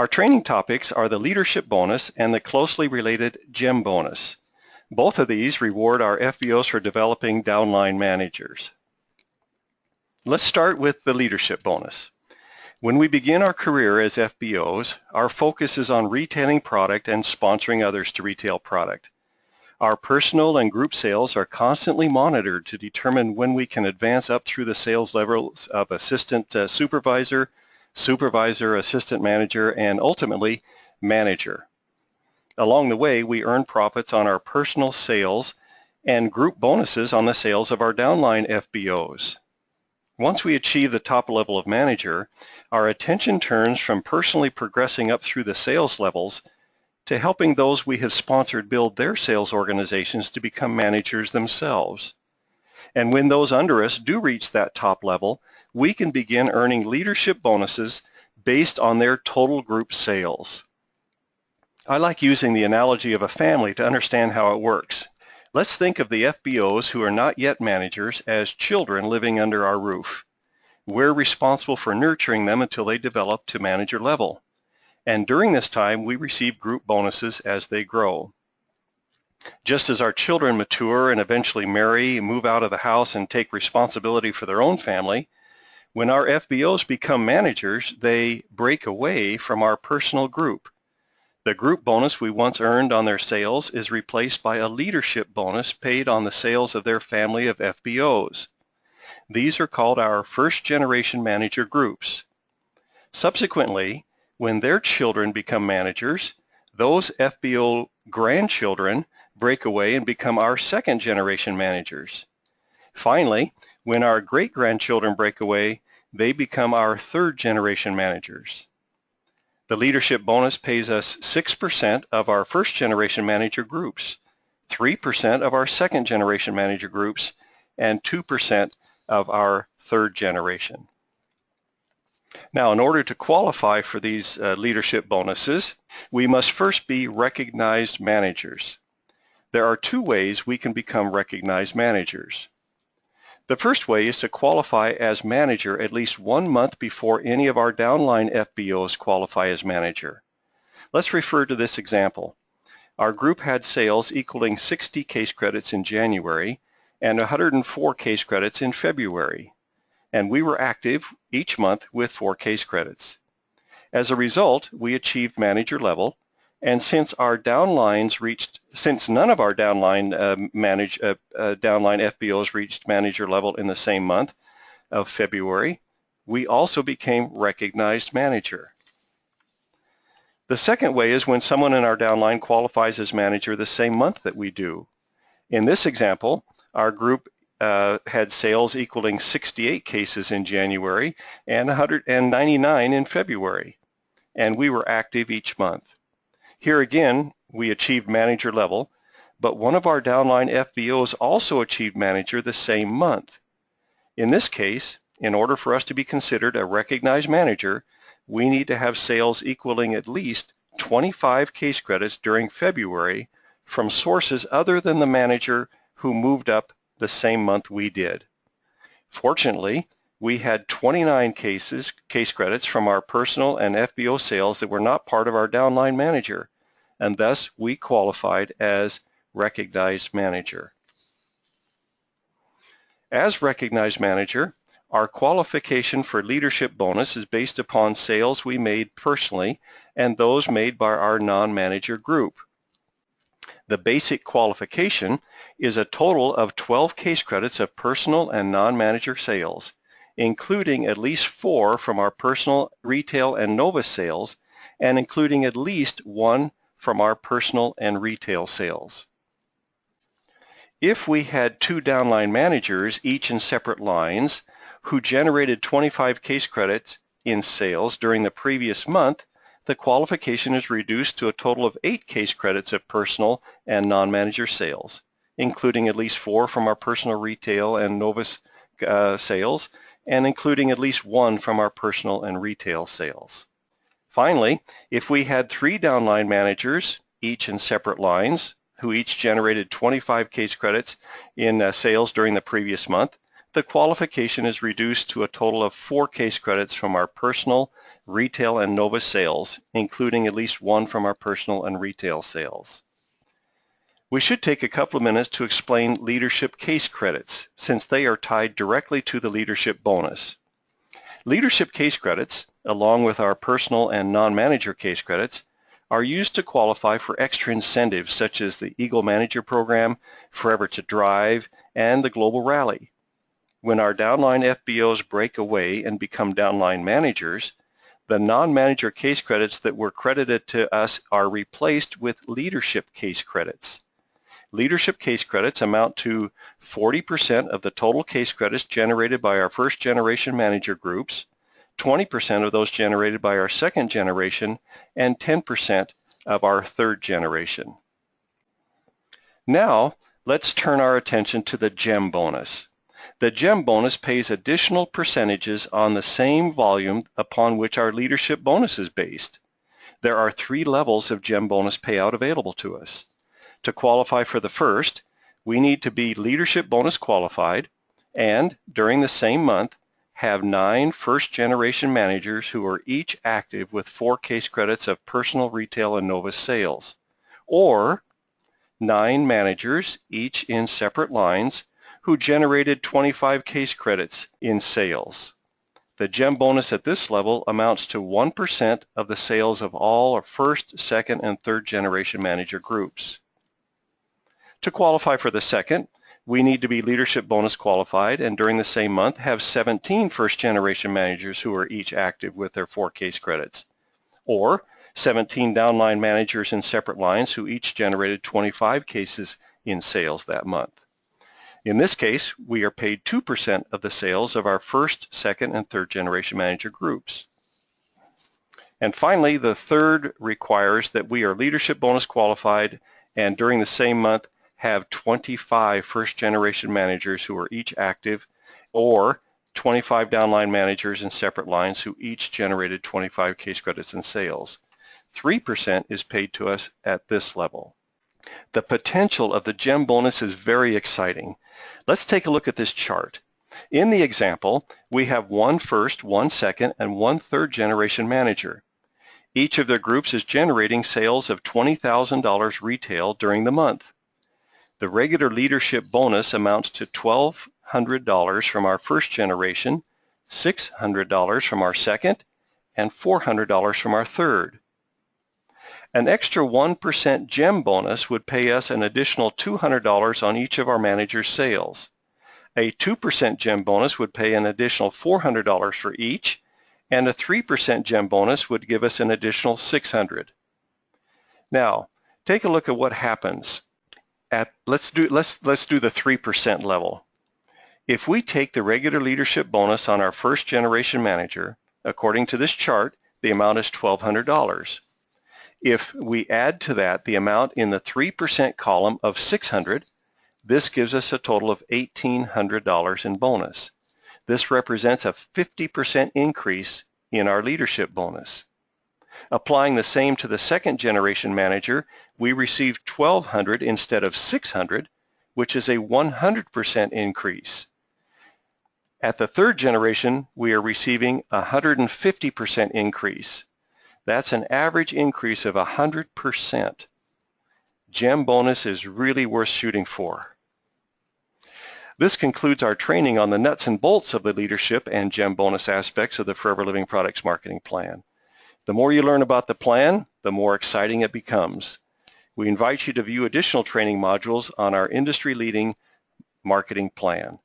Our training topics are the leadership bonus and the closely related GEM bonus. Both of these reward our FBOs for developing downline managers. Let's start with the leadership bonus. When we begin our career as FBOs, our focus is on retailing product and sponsoring others to retail product. Our personal and group sales are constantly monitored to determine when we can advance up through the sales levels of assistant supervisor, supervisor, assistant manager, and ultimately manager. Along the way, we earn profits on our personal sales and group bonuses on the sales of our downline FBOs. Once we achieve the top level of manager, our attention turns from personally progressing up through the sales levels to helping those we have sponsored build their sales organizations to become managers themselves. And when those under us do reach that top level, we can begin earning leadership bonuses based on their total group sales. I like using the analogy of a family to understand how it works. Let's think of the FBOs who are not yet managers as children living under our roof. We're responsible for nurturing them until they develop to manager level. And during this time, we receive group bonuses as they grow. Just as our children mature and eventually marry, move out of the house, and take responsibility for their own family, when our FBOs become managers, they break away from our personal group. The group bonus we once earned on their sales is replaced by a leadership bonus paid on the sales of their family of FBOs. These are called our first generation manager groups. Subsequently, when their children become managers, those FBO grandchildren break away and become our second generation managers. Finally, when our great-grandchildren break away, they become our third generation managers. The leadership bonus pays us 6% of our first generation manager groups, 3% of our second generation manager groups, and 2% of our third generation. Now, in order to qualify for these leadership bonuses, we must first be recognized managers. There are two ways we can become recognized managers. The first way is to qualify as manager at least 1 month before any of our downline FBOs qualify as manager. Let's refer to this example. Our group had sales equaling 60 case credits in January and 104 case credits in February, and we were active each month with 4 case credits. As a result, we achieved manager level, and since none of our downline downline FBOs reached manager level in the same month of February, we also became recognized manager. The second way is when someone in our downline qualifies as manager the same month that we do. In this example, our group had sales equaling 68 cases in January and 199 in February, and we were active each month. Here again, we achieved manager level, but one of our downline FBOs also achieved manager the same month. In this case, in order for us to be considered a recognized manager, we need to have sales equaling at least 25 case credits during February from sources other than the manager who moved up the same month we did. Fortunately, we had 29 case credits from our personal and FBO sales that were not part of our downline manager, and thus we qualified as recognized manager. As recognized manager, our qualification for leadership bonus is based upon sales we made personally and those made by our non-manager group. The basic qualification is a total of 12 case credits of personal and non-manager sales, including at least 4 from our personal, retail, and Novus sales, and including at least 1 from our personal and retail sales. If we had 2 downline managers, each in separate lines, who generated 25 case credits in sales during the previous month, the qualification is reduced to a total of 8 case credits of personal and non-manager sales, including at least 4 from our personal, retail, and Novus sales, and including at least 1 from our personal and retail sales. Finally, if we had 3 downline managers, each in separate lines, who each generated 25 case credits in sales during the previous month, the qualification is reduced to a total of 4 case credits from our personal, retail, and Novus sales, including at least 1 from our personal and retail sales. We should take a couple of minutes to explain leadership case credits, since they are tied directly to the leadership bonus. Leadership case credits, along with our personal and non-manager case credits, are used to qualify for extra incentives such as the Eagle Manager Program, Forever to Drive, and the Global Rally. When our downline FBOs break away and become downline managers, the non-manager case credits that were credited to us are replaced with leadership case credits. Leadership case credits amount to 40% of the total case credits generated by our first generation manager groups, 20% of those generated by our second generation, and 10% of our third generation. Now, let's turn our attention to the GEM bonus. The GEM bonus pays additional percentages on the same volume upon which our leadership bonus is based. There are 3 levels of GEM bonus payout available to us. To qualify for the first, we need to be leadership bonus qualified and, during the same month, have 9 first-generation managers who are each active with 4 case credits of personal, retail, and Novus sales, or 9 managers, each in separate lines, who generated 25 case credits in sales. The GEM bonus at this level amounts to 1% of the sales of all our first, second, and third generation manager groups. To qualify for the second, we need to be leadership bonus qualified and during the same month have 17 first generation managers who are each active with their 4 case credits, or 17 downline managers in separate lines who each generated 25 cases in sales that month. In this case, we are paid 2% of the sales of our first, second, and third generation manager groups. And finally, the third requires that we are leadership bonus qualified and during the same month have 25 first generation managers who are each active, or 25 downline managers in separate lines who each generated 25 case credits in sales. 3% is paid to us at this level. The potential of the GEM bonus is very exciting. Let's take a look at this chart. In the example, we have 1 first, 1 second, and 1 third generation manager. Each of their groups is generating sales of $20,000 retail during the month. The regular leadership bonus amounts to $1,200 from our first generation, $600 from our second, and $400 from our third. An extra 1% GEM bonus would pay us an additional $200 on each of our managers' sales. A 2% GEM bonus would pay an additional $400 for each, and a 3% GEM bonus would give us an additional $600. Now, take a look at what happens. Let's do the 3% level. If we take the regular leadership bonus on our first generation manager, according to this chart, the amount is $1,200. If we add to that the amount in the 3% column of $600, this gives us a total of $1,800 in bonus. This represents a 50% increase in our leadership bonus. Applying the same to the second generation manager, we receive $1,200 instead of $600, which is a 100% increase. At the third generation, we are receiving a 150% increase. That's an average increase of 100%. GEM bonus is really worth shooting for. This concludes our training on the nuts and bolts of the leadership and GEM bonus aspects of the Forever Living Products Marketing Plan. The more you learn about the plan, the more exciting it becomes. We invite you to view additional training modules on our industry-leading marketing plan.